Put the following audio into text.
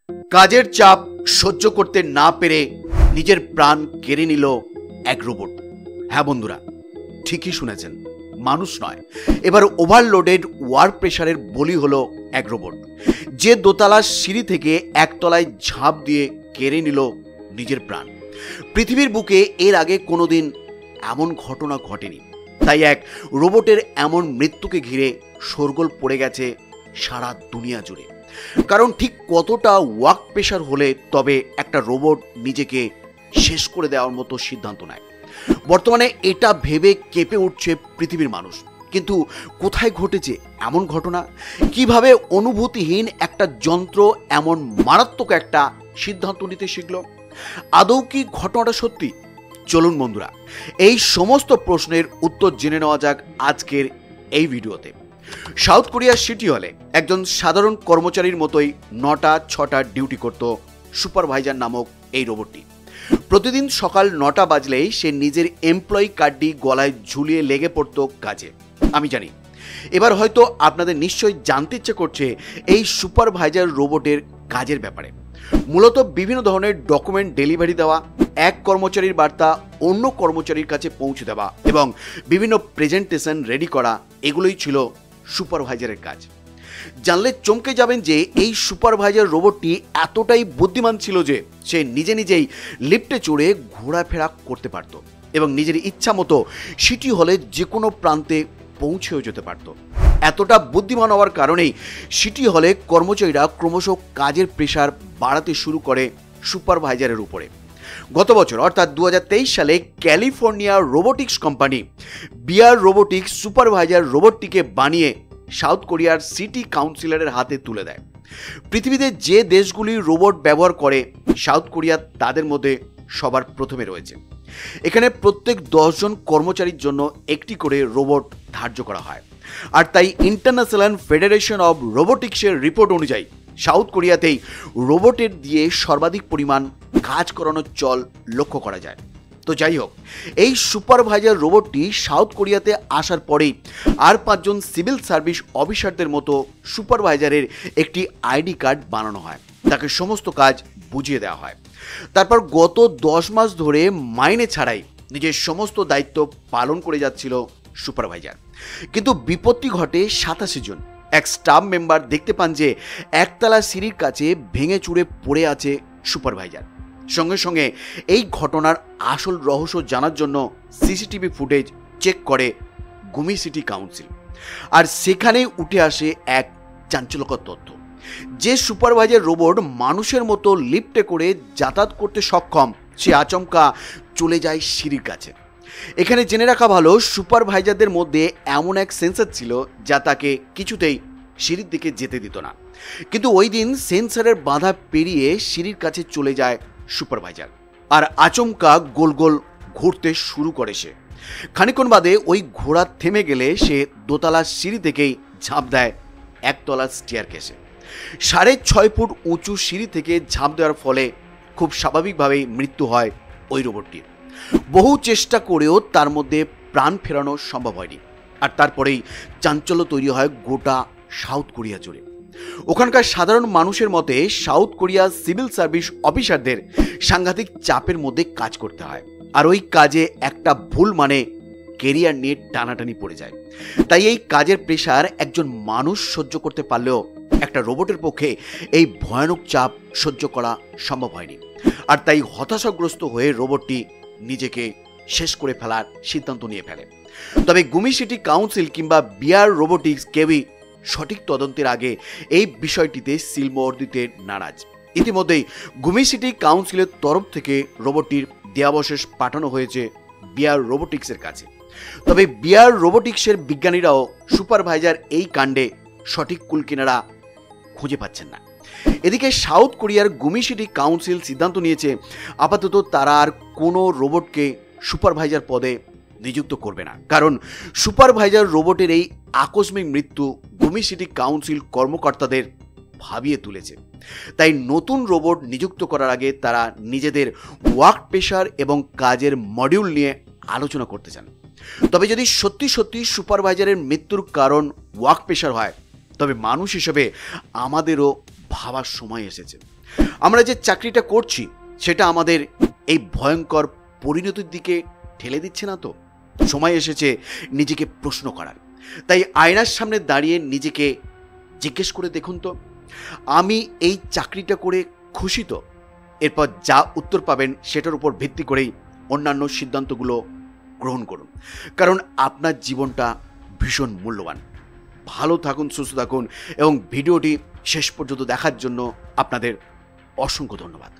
কাজের চাপ সহ্য করতে না পেরে নিজের প্রাণ কেড়ে নিল এক রোবট। হ্যাঁ বন্ধুরা, ঠিকই শুনেছেন, মানুষ নয়, এবার ওভারলোডেড ওয়ার্ক প্রেশারের বলি হলো এক রোবট, যে দোতলার সিঁড়ি থেকে একতলায় ঝাঁপ দিয়ে কেড়ে নিল নিজের প্রাণ। পৃথিবীর বুকে এর আগে কোনোদিন এমন ঘটনা ঘটেনি, তাই এক রোবটের এমন মৃত্যুকে ঘিরে শোরগোল পড়ে গেছে সারা দুনিয়া জুড়ে। কারণ ঠিক কতটা ওয়ার্ক প্রেশার হলে তবে একটা রোবট নিজেকে শেষ করে দেওয়ার মতো সিদ্ধান্ত নেয়। বর্তমানে এটা ভেবে কেঁপে উঠছে পৃথিবীর মানুষ। কিন্তু কোথায় ঘটেছে এমন ঘটনা? কিভাবে অনুভূতিহীন একটা যন্ত্র এমন মারাত্মক একটা সিদ্ধান্ত নিতে শিখল? আদৌ কি ঘটনাটা সত্যি? চলুন বন্ধুরা, এই সমস্ত প্রশ্নের উত্তর জেনে নেওয়া যাক আজকের এই ভিডিওতে। সাউথ কোরিয়ার সিটি হলে একজন সাধারণ কর্মচারীর মতোই 9টা-6টা ডিউটি করত সুপারভাইজার নামক এই রোবটটি। প্রতিদিন সকাল 9টা বাজলেই সে নিজের এমপ্লয়ি কার্ডটি গলায় ঝুলিয়ে লেগে পড়ত কাজে। আমি জানি এবার হয়তো আপনাদের নিশ্চয়ই জানতে ইচ্ছে করছে এই সুপারভাইজার রোবটের কাজের ব্যাপারে। মূলত বিভিন্ন ধরনের ডকুমেন্ট ডেলিভারি দেওয়া, এক কর্মচারীর বার্তা অন্য কর্মচারীর কাছে পৌঁছে দেওয়া এবং বিভিন্ন প্রেজেন্টেশন রেডি করা, এগুলোই ছিল সুপারভাইজারের কাজ। জানলে চমকে যাবেন যে এই সুপারভাইজার রোবটটি এতটাই বুদ্ধিমান ছিল যে সে নিজে নিজেই লিফটে চড়ে ঘোরাফেরা করতে পারত এবং নিজের ইচ্ছা মতো সিটি হলে যে কোনো প্রান্তে পৌঁছেও যেতে পারত। এতটা বুদ্ধিমান হওয়ার কারণেই সিটি হলে কর্মচারীরা ক্রমশ কাজের প্রেশার বাড়াতে শুরু করে সুপারভাইজারের উপরে। গত বছর অর্থাৎ 2023 সালে California robotics company BR robotics supervisor রোবটটিকে বানিয়ে সাউথ কোরিয়ার সিটি কাউন্সিলরের হাতে তুলে দেয়। পৃথিবীতে যে দেশগুলি রোবট ব্যবহার করে সাউথ কোরিয়া তাদের মধ্যে সবার প্রথমে রয়েছে। এখানে প্রত্যেক 10 জন কর্মচারীর জন্য একটি করে রোবট ধার্য করা হয়। আর তাই ইন্টারন্যাশনাল ফেডারেশন অব রোবোটিক্সের রিপোর্ট অনুযায়ী সাউথ কোরিয়াতেই রোবটের দিয়ে সর্বাধিক পরিমাণ কাজ করানোর চল লক্ষ্য করা যায়। তো যাই হোক, এই সুপারভাইজার রোবটটি সাউথ কোরিয়াতে আসার পরেই আর 5 জন সিভিল সার্ভিস অফিসারদের মতো সুপারভাইজারের একটি আইডি কার্ড বানানো হয়, তাকে সমস্ত কাজ বুঝিয়ে দেওয়া হয়। তারপর গত 10 মাস ধরে মাইনে ছাড়াই নিজের সমস্ত দায়িত্ব পালন করে যাচ্ছিল সুপারভাইজার। কিন্তু বিপত্তি ঘটে 27 জন। এক স্টাফ মেম্বার দেখতে পান যে একতলা সিঁড়ির কাছে ভেঙে চুরে পড়ে আছে সুপারভাইজার। সঙ্গে সঙ্গে এই ঘটনার আসল রহস্য জানার জন্য সিসিটিভি ফুটেজ চেক করে গুমি সিটি কাউন্সিল। আর সেখানেই উঠে আসে এক চাঞ্চল্যকর তথ্য, যে সুপারভাইজার রোবট মানুষের মতো লিফটে করে যাতায়াত করতে সক্ষম সে আচমকা চলে যায় সিঁড়ির কাছে। এখানে জেনে রাখা ভালো, সুপারভাইজারদের মধ্যে এমন এক সেন্সর ছিল যা তাকে কিছুতেই সিঁড়ির দিকে যেতে দিত না। কিন্তু ওই দিন সেন্সরের বাধা পেরিয়ে সিঁড়ির কাছে চলে যায় সুপারভাইজার, আর আচমকা গোল গোল ঘুরতে শুরু করে সে। খানিকক্ষণ বাদে ওই ঘোড়া থেমে গেলে সে দোতলার সিঁড়ি থেকেই ঝাঁপ দেয় একতলার স্টেয়ারকেসে। 6.5 ফুট উঁচু সিঁড়ি থেকে ঝাঁপ দেওয়ার ফলে খুব স্বাভাবিকভাবেই মৃত্যু হয় ওই রোবটটির। বহু চেষ্টা করেও তার মধ্যে প্রাণ ফেরানো সম্ভব হয়নি। আর তারপরেই চাঞ্চল্য তৈরি হয় গোটা সাউথ কোরিয়া জুড়ে। ওখানকার সাধারণ মানুষের মতে সাউথ কোরিয়া সিভিল সার্ভিস অফিসারদের সাংঘাতিক চাপের মধ্যে কাজ করতে হয়, আর ওই কাজে একটা ভুল মানে কেরিয়ার নিয়ে টানাটানি পড়ে যায়। তাই এই কাজের প্রেশার একজন মানুষ সহ্য করতে পারলেও একটা রোবটের পক্ষে এই ভয়ানক চাপ সহ্য করা সম্ভব হয়নি। আর তাই হতাশাগ্রস্ত হয়ে রোবটটি নিজেকে শেষ করে ফেলার সিদ্ধান্ত নিয়ে ফেলে। তবে গুমি সিটি কাউন্সিল কিংবা বিআর রোবোটিক্স কেউই সঠিক তদন্তের আগে এই বিষয়টিতে সিলমোহর দিতে নারাজ। ইতিমধ্যেই গুমি সিটি কাউন্সিলের তরফ থেকে রোবটটির দেহাবশেষ পাঠানো হয়েছে বিআর রোবোটিক্সের কাছে। তবে বিআর রোবোটিক্সের বিজ্ঞানীরাও সুপারভাইজার এই কাণ্ডে সঠিক কুলকিনারা খুঁজে পাচ্ছেন না। এদিকে সাউথ কোরিয়ার গুমি সিটি কাউন্সিল সিদ্ধান্ত নিয়েছে আপাতত তারা আর কোনো রোবটকে সুপারভাইজার পদে নিযুক্ত করবে না, কারণ সুপারভাইজার রোবটের এই আকস্মিক মৃত্যু গুমি সিটি কাউন্সিল কর্মকর্তাদের ভাবিয়ে তুলেছে। তাই নতুন রোবট নিযুক্ত করার আগে তারা নিজেদের ওয়ার্ক প্রেশার এবং কাজের মডিউল নিয়ে আলোচনা করতে চান। তবে যদি সত্যি সত্যি সুপারভাইজারের মৃত্যুর কারণ ওয়ার্ক প্রেশার হয়, তবে মানুষ হিসেবে আমাদেরও ভাবার সময় এসেছে। আমরা যে চাকরিটা করছি সেটা আমাদের এই ভয়ঙ্কর পরিণতির দিকে ঠেলে দিচ্ছে না তো? সময় এসেছে নিজেকে প্রশ্ন করার। তাই আয়নার সামনে দাঁড়িয়ে নিজেকে জিজ্ঞেস করে দেখুন তো, আমি এই চাকরিটা করে খুশি তো? এরপর যা উত্তর পাবেন সেটার উপর ভিত্তি করেই অন্যান্য সিদ্ধান্তগুলো গ্রহণ করুন, কারণ আপনার জীবনটা ভীষণ মূল্যবান। ভালো থাকুন, সুস্থ থাকুন এবং ভিডিওটি শেষ পর্যন্ত দেখার জন্য আপনাদের অসংখ্য ধন্যবাদ।